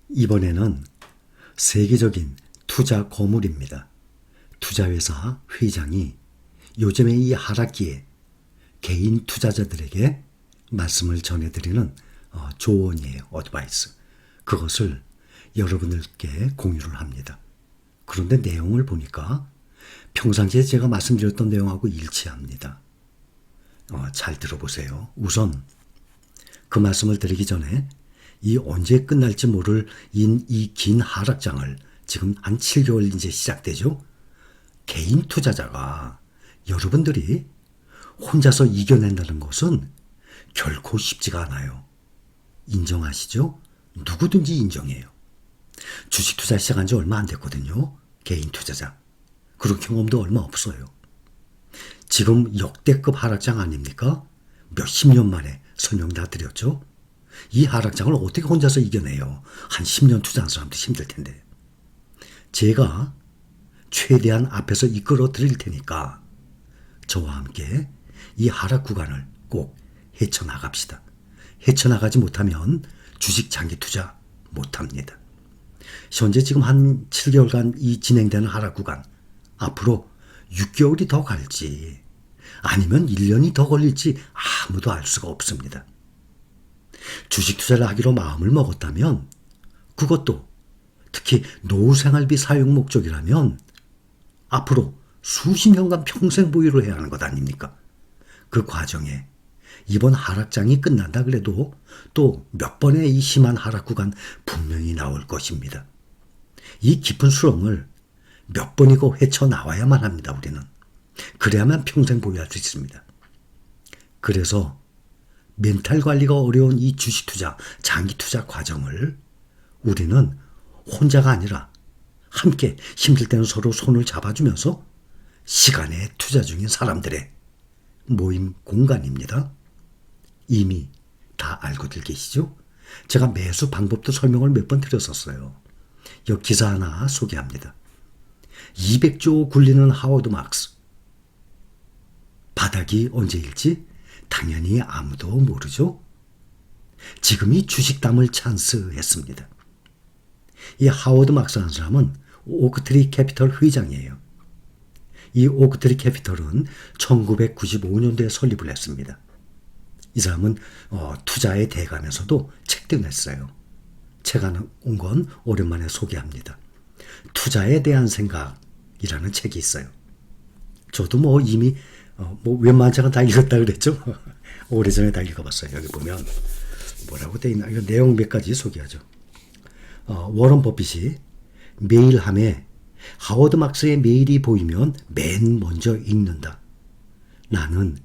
이번에는 세계적인 투자 거물입니다. 투자회사 회장이 요즘의 이 하락기에 개인 투자자들에게 말씀을 전해드리는 조언이에요. 어드바이스. 그것을 여러분들께 공유를 합니다. 그런데 내용을 보니까 평상시에 제가 말씀드렸던 내용하고 일치합니다. 잘 들어보세요. 우선 그 말씀을 드리기 전에 이 언제 끝날지 모를 이 긴 하락장을 지금 한 7개월 이제 시작되죠. 개인 투자자가 여러분들이 혼자서 이겨낸다는 것은 결코 쉽지가 않아요. 인정하시죠? 누구든지 인정해요. 주식 투자 시작한 지 얼마 안 됐거든요. 개인 투자자. 그리고 경험도 얼마 없어요. 지금 역대급 하락장 아닙니까? 몇십 년 만에 설명 다 드렸죠. 이 하락장을 어떻게 혼자서 이겨내요? 한 10년 투자한 사람도 힘들 텐데. 제가 최대한 앞에서 이끌어 드릴 테니까 저와 함께 이 하락 구간을 꼭 헤쳐나갑시다. 헤쳐나가지 못하면 주식 장기 투자 못합니다. 현재 지금 한 7개월간 이 진행되는 하락 구간, 앞으로 6개월이 더 갈지 아니면 1년이 더 걸릴지 아무도 알 수가 없습니다. 주식 투자를 하기로 마음을 먹었다면, 그것도 특히 노후생활비 사용 목적이라면 앞으로 수십 년간 평생 보유를 해야 하는 것 아닙니까? 그 과정에 이번 하락장이 끝난다 그래도 또 몇 번의 이 심한 하락 구간 분명히 나올 것입니다. 이 깊은 수렁을 몇 번이고 헤쳐나와야만 합니다. 우리는. 그래야만 평생 보유할 수 있습니다. 그래서 멘탈 관리가 어려운 이 주식 투자, 장기 투자 과정을 우리는 혼자가 아니라 함께 힘들 때는 서로 손을 잡아주면서 시간에 투자 중인 사람들의 모임 공간입니다. 이미 다 알고들 계시죠? 제가 매수 방법도 설명을 몇 번 드렸었어요. 여기 기사 하나 소개합니다. 200조 굴리는 하워드 막스. 바닥이 언제일지 당연히 아무도 모르죠. 지금이 주식담을 찬스했습니다. 이 하워드 막스라는 사람은 오크트리 캐피털 회장이에요. 이 오크트리 캐피털은 1995년도에 설립을 했습니다. 이 사람은 투자의 대가면서도 책도 냈어요. 책 하나 온 건 오랜만에 소개합니다. 투자에 대한 생각이라는 책이 있어요. 저도 이미 웬만한 책은 다 읽었다 그랬죠. 오래전에 다 읽어봤어요. 여기 보면 뭐라고 돼 있나. 이거 내용 몇 가지 소개하죠. 워런 버핏이 메일함에 하워드 막스의 메일이 보이면 맨 먼저 읽는다. 나는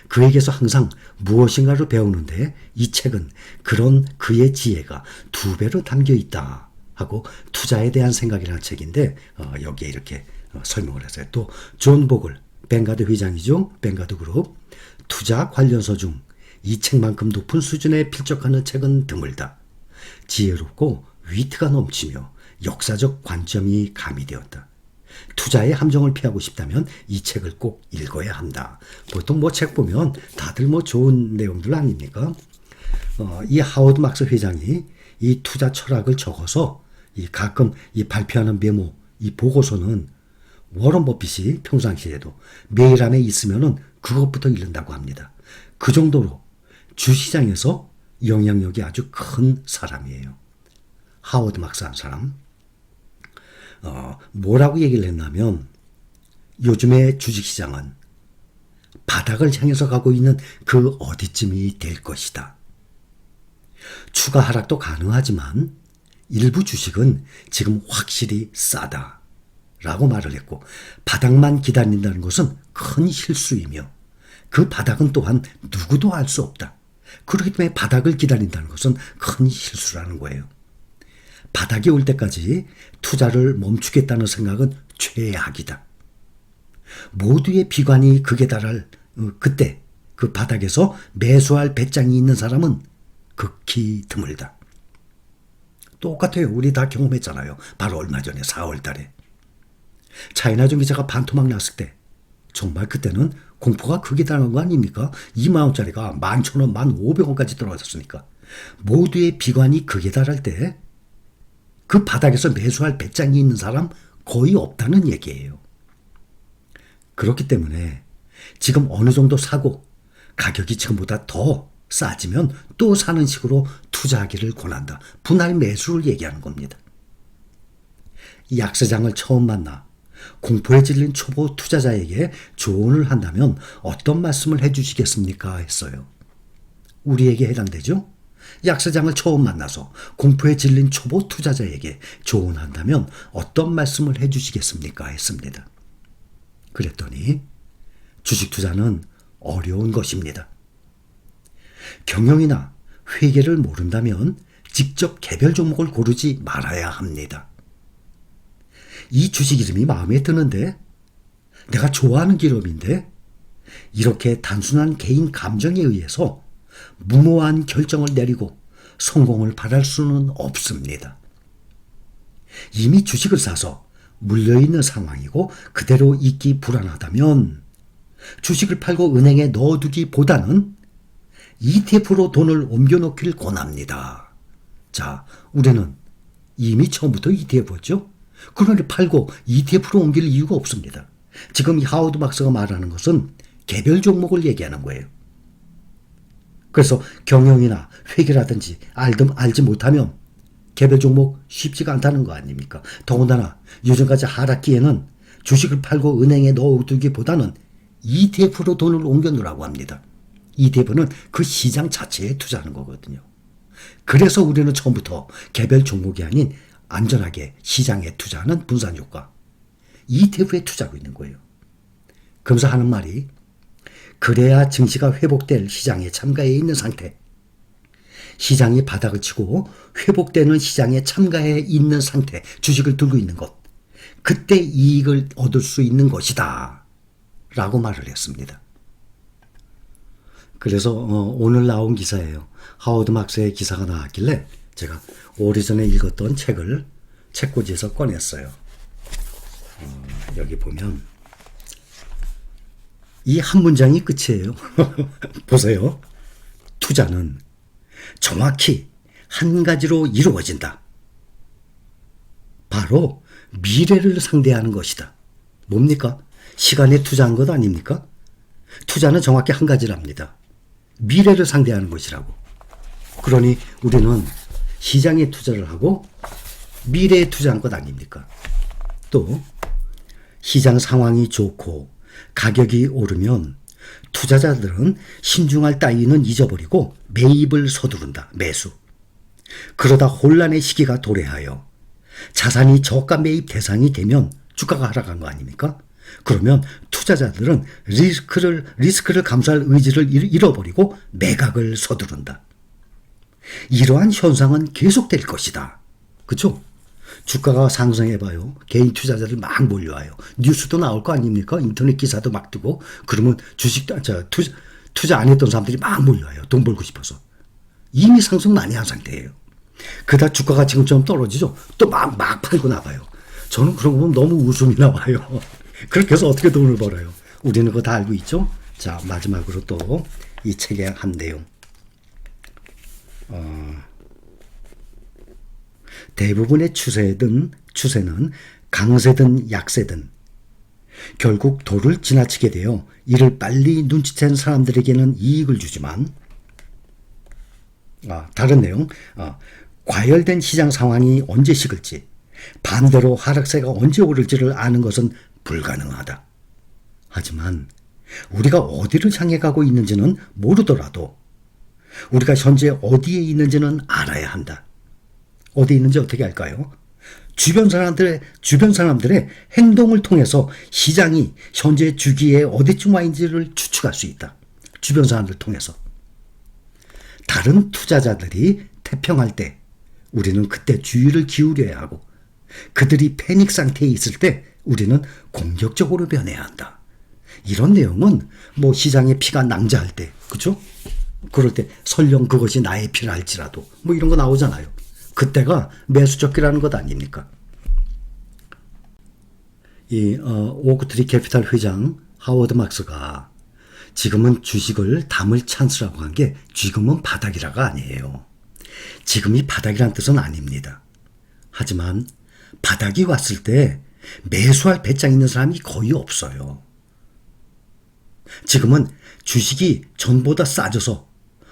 그에게서 항상 무엇인가를 배우는데 이 책은 그런 그의 지혜가 2배로 담겨 있다 하고 투자에 대한 생각이라는 책인데 여기에 이렇게 설명을 했어요. 또 존 보글, 뱅가드 회장이죠. 뱅가드 그룹. 투자 관련서 중 이 책만큼 높은 수준에 필적하는 책은 드물다. 지혜롭고 위트가 넘치며 역사적 관점이 가미되었다. 투자의 함정을 피하고 싶다면 이 책을 꼭 읽어야 한다. 보통 책 보면 다들 좋은 내용들 아닙니까? 이 하워드 막스 회장이 이 투자 철학을 적어서 가끔 발표하는 메모, 이 보고서는 워런 버핏이 평상시에도 메일함에 있으면은 그것부터 읽는다고 합니다. 그 정도로 주시장에서 영향력이 아주 큰 사람이에요. 하워드 막스 한 사람. 뭐라고 얘기를 했냐면 요즘의 주식시장은 바닥을 향해서 가고 있는 그 어디쯤이 될 것이다. 추가 하락도 가능하지만 일부 주식은 지금 확실히 싸다 라고 말을 했고, 바닥만 기다린다는 것은 큰 실수이며 그 바닥은 또한 누구도 알 수 없다. 그렇기 때문에 바닥을 기다린다는 것은 큰 실수라는 거예요. 바닥이 올 때까지 투자를 멈추겠다는 생각은 최악이다. 모두의 비관이 극에 달할 그때 그 바닥에서 매수할 배짱이 있는 사람은 극히 드물다. 똑같아요. 우리 다 경험했잖아요. 바로 얼마 전에 4월 달에. 차이나 전기차가 반토막 났을 때 정말 그때는 공포가 극에 달한 거 아닙니까? 2만원짜리가 11,000원, 1,500원까지 떨어졌으니까. 모두의 비관이 극에 달할 때 그 바닥에서 매수할 배짱이 있는 사람 거의 없다는 얘기예요. 그렇기 때문에 지금 어느 정도 사고 가격이 지금보다 더 싸지면 또 사는 식으로 투자하기를 권한다. 분할 매수를 얘기하는 겁니다. 약세장을 처음 만나 공포에 질린 초보 투자자에게 조언을 한다면 어떤 말씀을 해주시겠습니까? 했어요. 우리에게 해당되죠? 약세장을 처음 만나서 공포에 질린 초보 투자자에게 조언한다면 어떤 말씀을 해주시겠습니까? 했습니다. 그랬더니 주식 투자는 어려운 것입니다. 경영이나 회계를 모른다면 직접 개별 종목을 고르지 말아야 합니다. 이 주식 이름이 마음에 드는데, 내가 좋아하는 기업인데, 이렇게 단순한 개인 감정에 의해서 무모한 결정을 내리고 성공을 바랄 수는 없습니다. 이미 주식을 사서 물려있는 상황이고 그대로 있기 불안하다면 주식을 팔고 은행에 넣어두기보다는 ETF로 돈을 옮겨놓기를 권합니다. 자, 우리는 이미 처음부터 ETF였죠? 그러니 팔고 ETF로 옮길 이유가 없습니다. 지금 이 하워드 막스가 말하는 것은 개별 종목을 얘기하는 거예요. 그래서 경영이나 회계라든지 알지 못하면 개별 종목 쉽지가 않다는 거 아닙니까? 더군다나 요즘까지 하락기에는 주식을 팔고 은행에 넣어두기보다는 ETF로 돈을 옮겨놓으라고 합니다. ETF는 그 시장 자체에 투자하는 거거든요. 그래서 우리는 처음부터 개별 종목이 아닌 안전하게 시장에 투자하는 분산효과, ETF에 투자하고 있는 거예요. 그러면서 하는 말이, 그래야 증시가 회복될 시장에 참가해 있는 상태, 시장이 바닥을 치고 회복되는 시장에 참가해 있는 상태, 주식을 들고 있는 것, 그때 이익을 얻을 수 있는 것이다 라고 말을 했습니다. 그래서 오늘 나온 기사예요. 하워드 막스의 기사가 나왔길래 제가 오래전에 읽었던 책을 책꽂이에서 꺼냈어요. 여기 보면 이 한 문장이 끝이에요. 보세요. 투자는 정확히 한 가지로 이루어진다. 바로 미래를 상대하는 것이다. 뭡니까? 시간에 투자한 것 아닙니까? 투자는 정확히 한 가지랍니다. 미래를 상대하는 것이라고. 그러니 우리는 시장에 투자를 하고 미래에 투자한 것 아닙니까? 또 시장 상황이 좋고 가격이 오르면 투자자들은 신중할 따위는 잊어버리고 매입을 서두른다. 매수. 그러다 혼란의 시기가 도래하여 자산이 저가 매입 대상이 되면 주가가 하락한 거 아닙니까? 그러면 투자자들은 리스크를 감수할 의지를 잃어버리고 매각을 서두른다. 이러한 현상은 계속될 것이다. 그렇죠? 주가가 상승해봐요. 개인 투자자들 막 몰려와요. 뉴스도 나올 거 아닙니까? 인터넷 기사도 막 뜨고. 그러면 투자 안 했던 사람들이 막 몰려와요. 돈 벌고 싶어서. 이미 상승 많이 한 상태예요. 그러다 주가가 지금처럼 떨어지죠. 또 막 팔고 나가요. 저는 그런 거 보면 너무 웃음이 나와요. 그렇게 해서 어떻게 돈을 벌어요? 우리는 그거 다 알고 있죠? 자, 마지막으로 또 이 책의 한 내용. 대부분의 추세는 강세든 약세든 결국 도를 지나치게 되어 이를 빨리 눈치챈 사람들에게는 이익을 주지만, 다른 내용, 과열된 시장 상황이 언제 식을지, 반대로 하락세가 언제 오를지를 아는 것은 불가능하다. 하지만 우리가 어디를 향해 가고 있는지는 모르더라도 우리가 현재 어디에 있는지는 알아야 한다. 어디에 있는지 어떻게 알까요? 주변 사람들의 행동을 통해서 시장이 현재 주기에 어디쯤 와 있는지를 추측할 수 있다. 주변 사람들을 통해서. 다른 투자자들이 태평할 때 우리는 그때 주의를 기울여야 하고, 그들이 패닉 상태에 있을 때 우리는 공격적으로 변해야 한다. 이런 내용은 뭐 시장에 피가 낭자할 때, 그렇죠? 그럴 때 설령 그것이 나의 피라 할지라도 뭐 이런 거 나오잖아요. 그때가 매수적기라는 것 아닙니까? 이 오크트리 캐피탈 회장 하워드 막스가 지금은 주식을 담을 찬스라고 한 게 지금은 바닥이라가 아니에요. 지금이 바닥이란 뜻은 아닙니다. 하지만 바닥이 왔을 때 매수할 배짱 있는 사람이 거의 없어요. 지금은 주식이 전보다 싸져서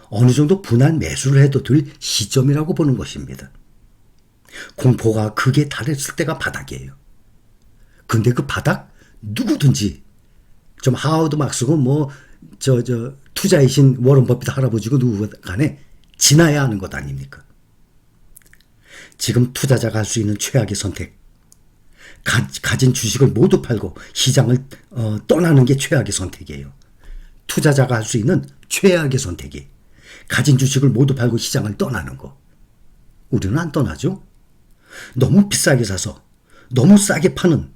어느 정도 분할 매수를 해도 될 시점이라고 보는 것입니다. 공포가 극에 달했을 때가 바닥이에요. 근데 그 바닥 누구든지 좀 하워드 막스고 투자이신 워런 버핏 할아버지고 누구 간에 지나야 하는 것 아닙니까? 지금 투자자가 할 수 있는 최악의 선택. 가진 주식을 모두 팔고 시장을 떠나는 게 최악의 선택이에요. 투자자가 할 수 있는 최악의 선택이 가진 주식을 모두 팔고 시장을 떠나는 거. 우리는 안 떠나죠. 너무 비싸게 사서 너무 싸게 파는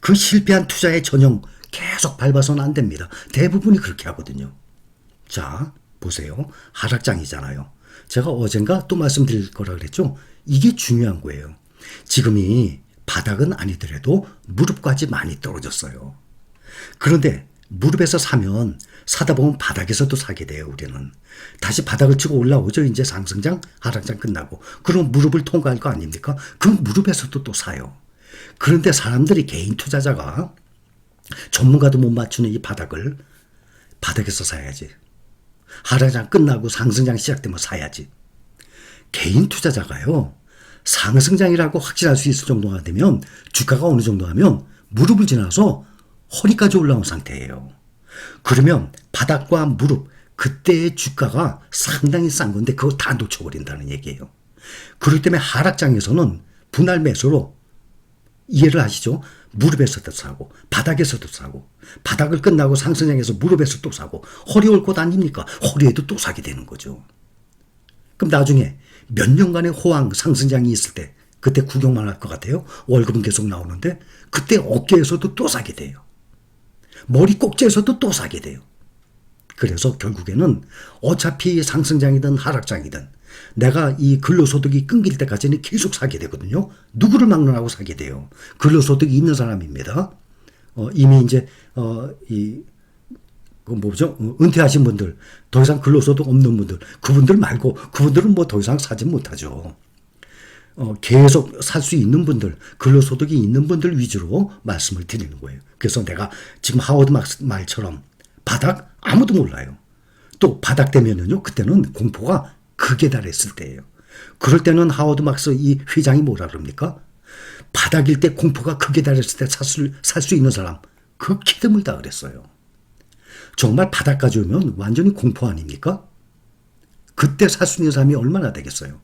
그 실패한 투자의 전형 계속 밟아서는 안 됩니다. 대부분이 그렇게 하거든요. 자, 보세요. 하락장이잖아요. 제가 어젠가 또 말씀드릴 거라 그랬죠. 이게 중요한 거예요. 지금이 바닥은 아니더라도 무릎까지 많이 떨어졌어요. 그런데 무릎에서 사면 사다 보면 바닥에서도 사게 돼요. 우리는 다시 바닥을 치고 올라오죠. 이제 상승장 하락장 끝나고 그럼 무릎을 통과할 거 아닙니까? 그 무릎에서도 또 사요. 그런데 사람들이 개인 투자자가 전문가도 못 맞추는 이 바닥을 바닥에서 사야지. 하락장 끝나고 상승장 시작되면 사야지. 개인 투자자가요. 상승장이라고 확신할 수 있을 정도가 되면 주가가 어느 정도 하면 무릎을 지나서 허리까지 올라온 상태예요. 그러면 바닥과 무릎 그때의 주가가 상당히 싼 건데 그거 다 놓쳐버린다는 얘기예요. 그렇기 때문에 하락장에서는 분할 매수로 이해를 하시죠? 무릎에서도 사고 바닥에서도 사고 바닥을 끝나고 상승장에서 무릎에서 또 사고 허리 올 곳 아닙니까? 허리에도 또 사게 되는 거죠. 그럼 나중에 몇 년간의 호황 상승장이 있을 때 그때 구경만 할 것 같아요. 월급은 계속 나오는데 그때 어깨에서도 또 사게 돼요. 머리 꼭지에서도 또 사게 돼요. 그래서 결국에는 어차피 상승장이든 하락장이든 내가 이 근로소득이 끊길 때까지는 계속 사게 되거든요. 누구를 막론하고 사게 돼요. 근로소득이 있는 사람입니다. 이미 이제 은퇴하신 분들, 더 이상 근로소득 없는 분들, 그분들 말고 그분들은 뭐 더 이상 사지 못하죠. 계속 살 수 있는 분들, 근로소득이 있는 분들 위주로 말씀을 드리는 거예요. 그래서 내가 지금 하워드 막스 말처럼 바닥 아무도 몰라요. 또 바닥 되면은요, 그때는 공포가 극에 달했을 때예요. 그럴 때는 하워드 막스 이 회장이 뭐라 그럽니까? 바닥일 때 공포가 극에 달했을 때 살 수 있는 사람, 극히 드물다 그랬어요. 정말 바닥까지 오면 완전히 공포 아닙니까? 그때 살 수 있는 사람이 얼마나 되겠어요?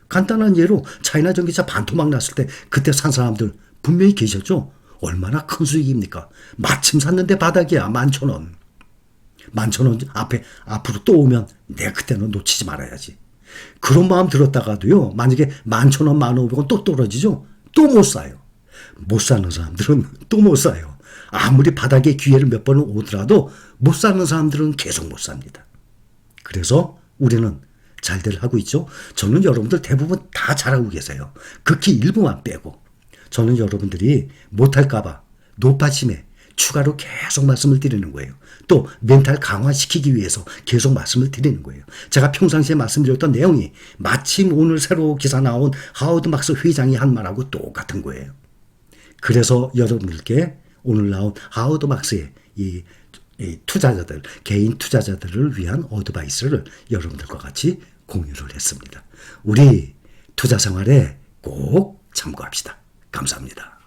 간단한 예로 차이나 전기차 반토막 났을 때 그때 산 사람들 분명히 계셨죠? 얼마나 큰 수익입니까? 마침 샀는데 바닥이야. 11,000원. 11,000원 앞으로 또 오면 내가 그때는 놓치지 말아야지. 그런 마음 들었다가도요. 만약에 11,000원, 15,000원 또 떨어지죠? 또 못 사요. 못 사는 사람들은 또 못 사요. 아무리 바닥에 기회를 몇 번은 오더라도 못 사는 사람들은 계속 못 삽니다. 그래서 우리는 잘들 하고 있죠. 저는 여러분들 대부분 다 잘하고 계세요. 극히 일부만 빼고. 저는 여러분들이 못할까 봐 노파심에 추가로 계속 말씀을 드리는 거예요. 또 멘탈 강화시키기 위해서 계속 말씀을 드리는 거예요. 제가 평상시에 말씀드렸던 내용이 마침 오늘 새로 기사 나온 하워드 막스 회장이 한 말하고 똑같은 거예요. 그래서 여러분들께 오늘 나온 하워드 막스의 이 투자자들, 개인 투자자들을 위한 어드바이스를 여러분들과 같이 공유를 했습니다. 우리 투자 생활에 꼭 참고합시다. 감사합니다.